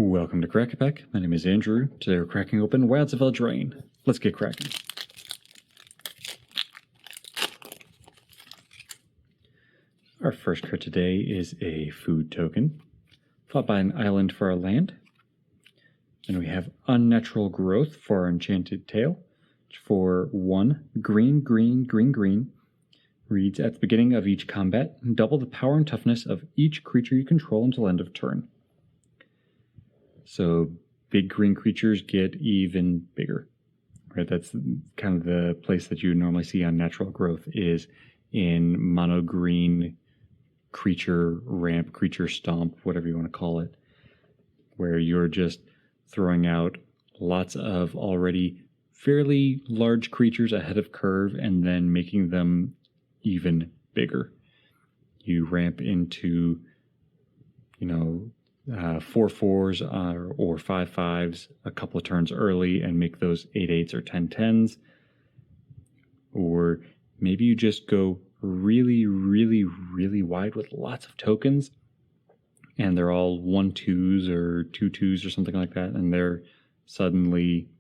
Welcome to Crack A Pack. My name is Andrew. Today we're cracking open Wilds of Eldraine. Let's get cracking. Our first card today is a food token, fought by an island for our land. And we have Unnatural Growth for our Enchanted Tail. For 1 green, green, green, green. Reads, at the beginning of each combat, double the power and toughness of each creature you control until end of turn. So big green creatures get even bigger, right? That's kind of the place that you normally see unnatural growth is in mono green creature ramp, creature stomp, whatever you want to call it, where you're just throwing out lots of already fairly large creatures ahead of curve and then making them even bigger. You ramp into, 4/4s or 5/5s a couple of turns early and make those 8/8s or 10/10s. Or maybe you just go really, really, really wide with lots of tokens and they're all 1/2s or 2/2s or something like that, and they're suddenly,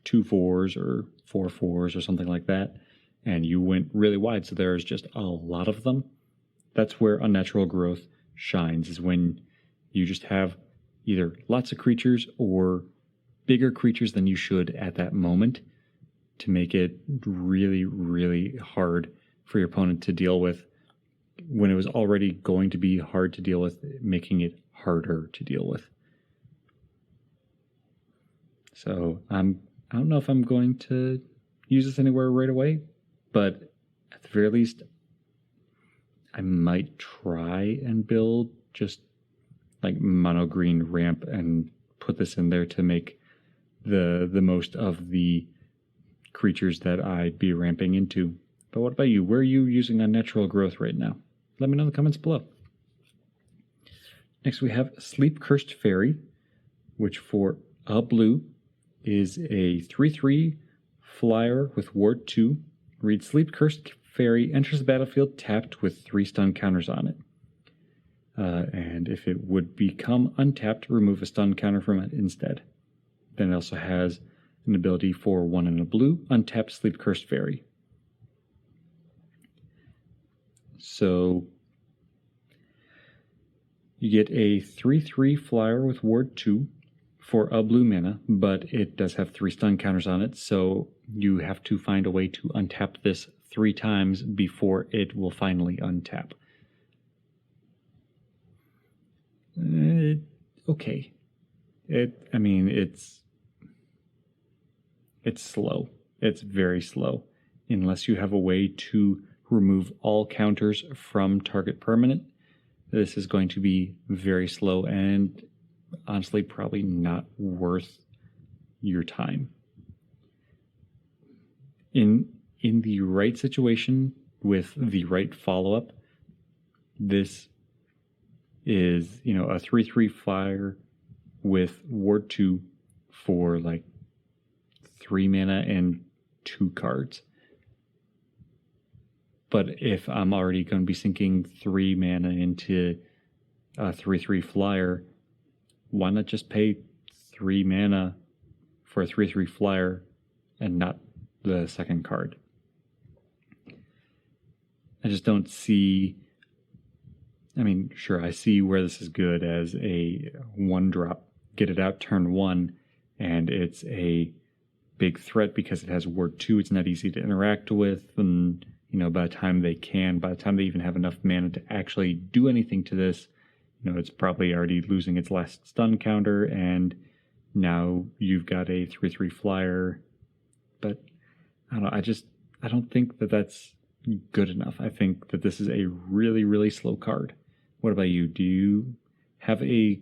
2/4s or 4/4s or something like that, and you went really wide, so there's just a lot of them. That's where unnatural growth shines, is when you just have either lots of creatures or bigger creatures than you should at that moment to make it really, really hard for your opponent to deal with when it was already going to be hard to deal with, making it harder to deal with. So I don't know if I'm going to use this anywhere right away, but at the very least, I might try and build just like mono green ramp and put this in there to make the most of the creatures that I'd be ramping into. But what about you? Where are you using unnatural growth right now? Let me know in the comments below. Next we have Sleep Cursed Fairy, which for a blue is a 3/3 flyer with ward 2. Reads, Sleep Cursed Fairy enters the battlefield tapped with 3 stun counters on it. And if it would become untapped, remove a stun counter from it instead. Then it also has an ability for 1 and a blue, untap Sleep Cursed Fairy. So you get a 3/3 flyer with ward 2 for a blue mana, but it does have 3 stun counters on it, so you have to find a way to untap this 3 times before it will finally untap. Okay. It's slow. It's very slow. Unless you have a way to remove all counters from target permanent, this is going to be very slow and honestly probably not worth your time. In the right situation with the right follow-up, this is, a 3/3 flyer with ward 2 for like 3 mana and 2 cards. But if I'm already going to be sinking 3 mana into a 3/3 flyer, why not just pay 3 mana for a 3/3 flyer and not the second card? I just don't see... sure, I see where this is good as a 1-drop. Get it out turn 1, and it's a big threat because it has ward 2. It's not easy to interact with, and by the time they even have enough mana to actually do anything to this, it's probably already losing its last stun counter, and now you've got a 3/3 flyer. But I don't know, I don't think that that's good enough. I think that this is a really, really slow card. What about you? Do you have a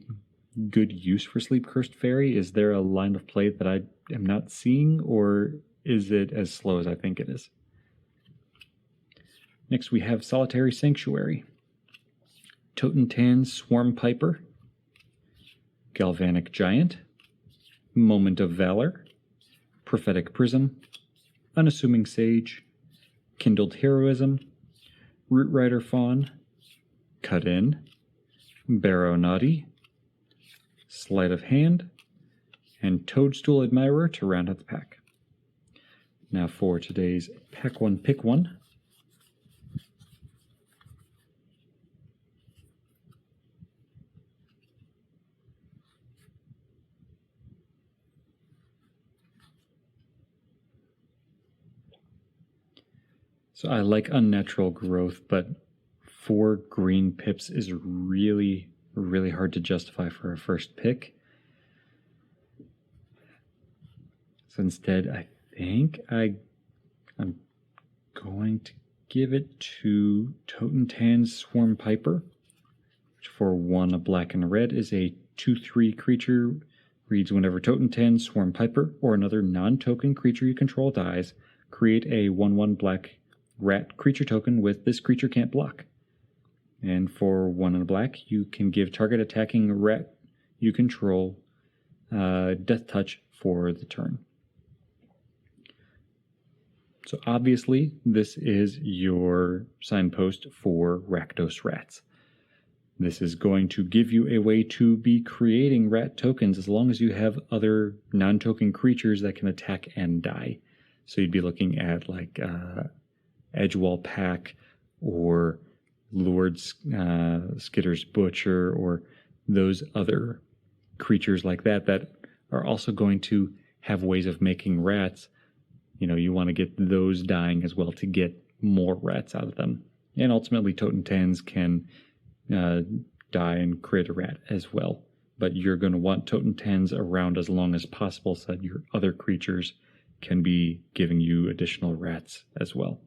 good use for Sleep Cursed Fairy? Is there a line of play that I am not seeing, or is it as slow as I think it is? Next we have Solitary Sanctuary. Totentan Swarm Piper. Galvanic Giant. Moment of Valor. Prophetic Prism. Unassuming Sage. Kindled Heroism. Root Rider Fawn. Cut In. Barrow Naughty. Sleight of Hand, and Toadstool Admirer to round out the pack. Now for today's Pack 1 Pick 1. So I like Unnatural Growth, but 4 green pips is really hard to justify for a first pick. So instead, I think I'm going to give it to Totentan's Swarm Piper, which for 1 a black and a red is a 2/3 creature. Reads whenever Totentan, Swarm Piper, or another non-token creature you control dies, create a 1/1 black rat creature token with this creature can't block. And for 1 and a black, you can give target attacking rat you control Death Touch for the turn. So obviously, this is your signpost for Rakdos rats. This is going to give you a way to be creating rat tokens as long as you have other non-token creatures that can attack and die. So you'd be looking at like Edgewall Pack or Lord Skitter's Butcher or those other creatures like that that are also going to have ways of making rats. You know, you want to get those dying as well to get more rats out of them. And ultimately, Totentans can die and create a rat as well. But you're going to want Totentans around as long as possible so that your other creatures can be giving you additional rats as well.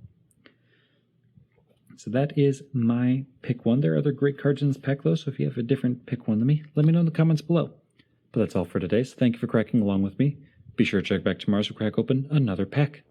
So that is my pick 1. There are other great cards in this pack though, so if you have a different pick 1 than me, let me know in the comments below. But that's all for today, so thank you for cracking along with me. Be sure to check back tomorrow to crack open another pack.